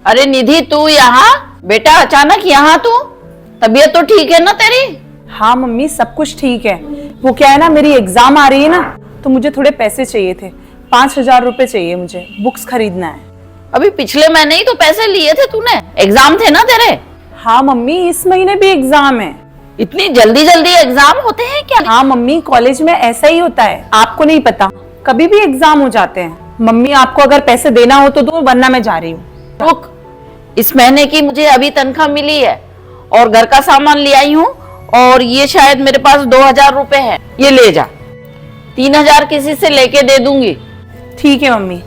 अरे निधि, तू यहाँ? बेटा अचानक यहाँ तू? तबीयत तो ठीक है ना तेरी? हाँ मम्मी, सब कुछ ठीक है। वो क्या है ना, मेरी एग्जाम आ रही है ना, तो मुझे थोड़े पैसे चाहिए थे। 5,000 रुपए चाहिए मुझे, बुक्स खरीदना है। अभी पिछले महीने ही तो पैसे लिए थे तूने, एग्जाम थे ना तेरे? हाँ मम्मी, इस महीने भी एग्जाम है। इतनी जल्दी जल्दी एग्जाम होते हैं क्या? हाँ मम्मी, कॉलेज में ऐसा ही होता है, आपको नहीं पता, कभी भी एग्जाम हो जाते हैं। मम्मी, आपको अगर पैसे देना हो तो दो, वरना मैं जा रही हूँ। रुक, इस महीने की मुझे अभी तनख्वाह मिली है और घर का सामान ले आई हूँ, और ये शायद मेरे पास 2,000 रुपए है, ये ले जा। 3,000 किसी से लेके दे दूंगी। ठीक है मम्मी।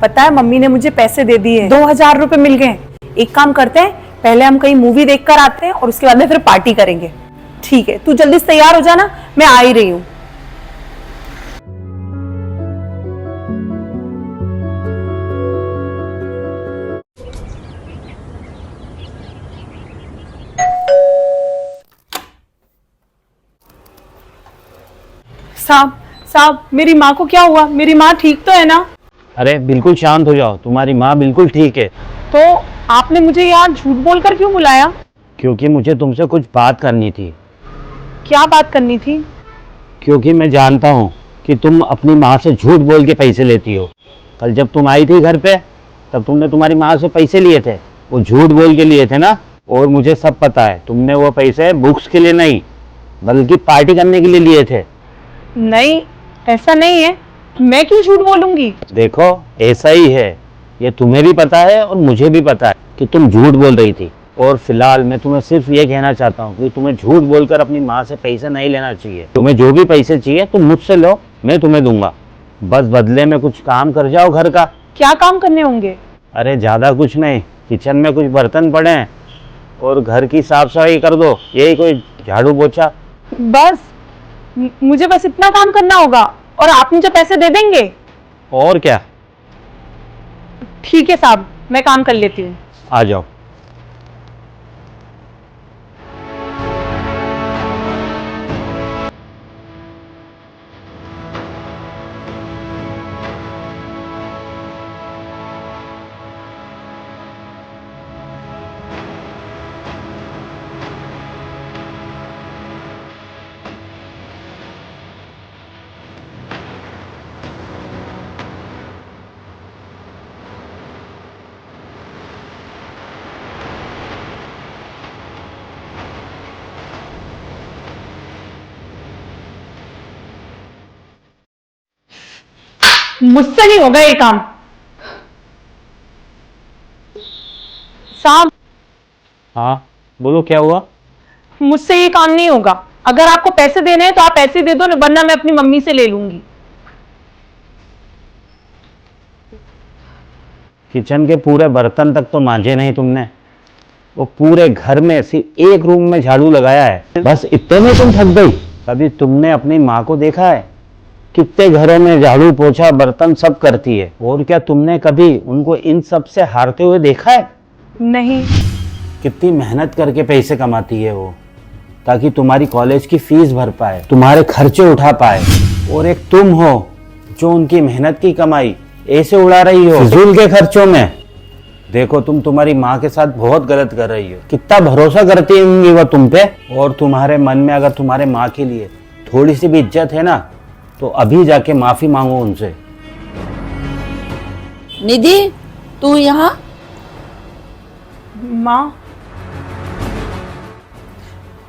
पता है, मम्मी ने मुझे पैसे दे दिए, 2,000 रुपए मिल गए। एक काम करते हैं, पहले हम कहीं मूवी देखकर आते हैं और उसके बाद में फिर पार्टी करेंगे। ठीक है, तू जल्दी से तैयार हो जाना, मैं आ ही रही हूँ। साहब साहब, मेरी माँ को क्या हुआ? मेरी माँ ठीक तो है ना? अरे बिल्कुल शांत हो जाओ, तुम्हारी माँ बिल्कुल ठीक है। तो आपने मुझे यहाँ झूठ बोलकर क्यों बुलाया? क्योंकि मुझे तुमसे कुछ बात करनी थी। क्या बात करनी थी? क्योंकि मैं जानता हूँ कि तुम अपनी माँ से झूठ बोल के पैसे लेती हो। कल जब तुम आई थी घर पे, तब तुमने तुम्हारी माँ से पैसे लिए थे, वो झूठ बोल के लिए थे ना। और मुझे सब पता है, तुमने वो पैसे बुक्स के लिए नहीं बल्कि पार्टी करने के लिए लिए थे। नहीं, ऐसा नहीं है, मैं क्यों झूठ बोलूंगी? देखो, ऐसा ही है, ये तुम्हें भी पता है और मुझे भी पता है कि तुम झूठ बोल रही थी। और फिलहाल मैं तुम्हें सिर्फ ये कहना चाहता हूँ कि तुम्हें झूठ बोलकर अपनी माँ से पैसे नहीं लेना चाहिए। तुम्हें जो भी पैसे चाहिए तुम मुझसे लो, मैं तुम्हें दूंगा। बस बदले में कुछ काम कर जाओ घर का। क्या काम करने होंगे? अरे ज़्यादा कुछ नहीं, किचन में कुछ बर्तन पड़े हैं और घर की साफ सफाई कर दो, यही कोई झाड़ू पोछा। बस मुझे बस इतना काम करना होगा और आप मुझे पैसे दे देंगे? और क्या। ठीक है साहब, मैं काम कर लेती हूँ। आ जाओ। मुझसे नहीं होगा ये काम साहब। हाँ बोलो, क्या हुआ? मुझसे ये काम नहीं होगा। अगर आपको पैसे देने हैं तो आप पैसे दे दो, वरना मैं अपनी मम्मी से ले लूंगी। किचन के पूरे बर्तन तक तो मांजे नहीं तुमने, वो पूरे घर में सिर्फ एक रूम में झाड़ू लगाया है, बस इतने में तुम थक गई। कभी तुमने अपनी माँ को देखा है? कितने घरों में झाड़ू पोछा बर्तन सब करती है। और क्या तुमने कभी उनको इन सब से हारते हुए देखा है? नहीं। कितनी मेहनत करके पैसे कमाती है वो, ताकि तुम्हारी कॉलेज की फीस भर पाए, तुम्हारे खर्चे उठा पाए। और एक तुम हो जो उनकी मेहनत की कमाई ऐसे उड़ा रही हो फिजूल के खर्चों में। देखो, तुम तुम्हारी माँ के साथ बहुत गलत कर रही हो। कितना भरोसा करती होंगी वो तुम पे। और तुम्हारे मन में अगर तुम्हारे माँ के लिए थोड़ी सी भी इज्जत है ना, तो अभी जाके माफी मांगो उनसे। निधि, तू यहाँ? माँ,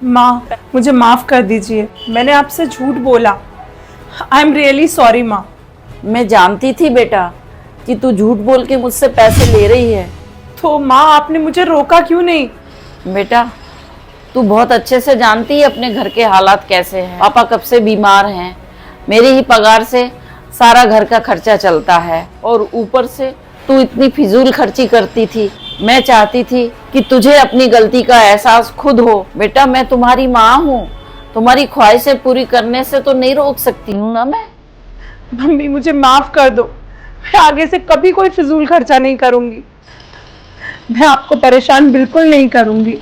माँ मुझे माफ कर दीजिए, मैंने आपसे झूठ बोला। आई एम रियली सॉरी माँ। मैं जानती थी बेटा कि तू झूठ बोल के मुझसे पैसे ले रही है। तो माँ, आपने मुझे रोका क्यों नहीं? बेटा, तू बहुत अच्छे से जानती है अपने घर के हालात कैसे हैं। पापा कब से बीमार हैं, मेरी ही पगार से सारा घर का खर्चा चलता है, और ऊपर से तू इतनी फिजूल खर्ची करती थी। मैं चाहती थी कि तुझे अपनी गलती का एहसास खुद हो। बेटा, मैं तुम्हारी माँ हूँ, तुम्हारी ख्वाहिशें पूरी करने से तो नहीं रोक सकती हूँ ना मैं। मम्मी, मुझे माफ कर दो, मैं आगे से कभी कोई फिजूल खर्चा नहीं करूंगी। मैं आपको परेशान बिल्कुल नहीं करूंगी।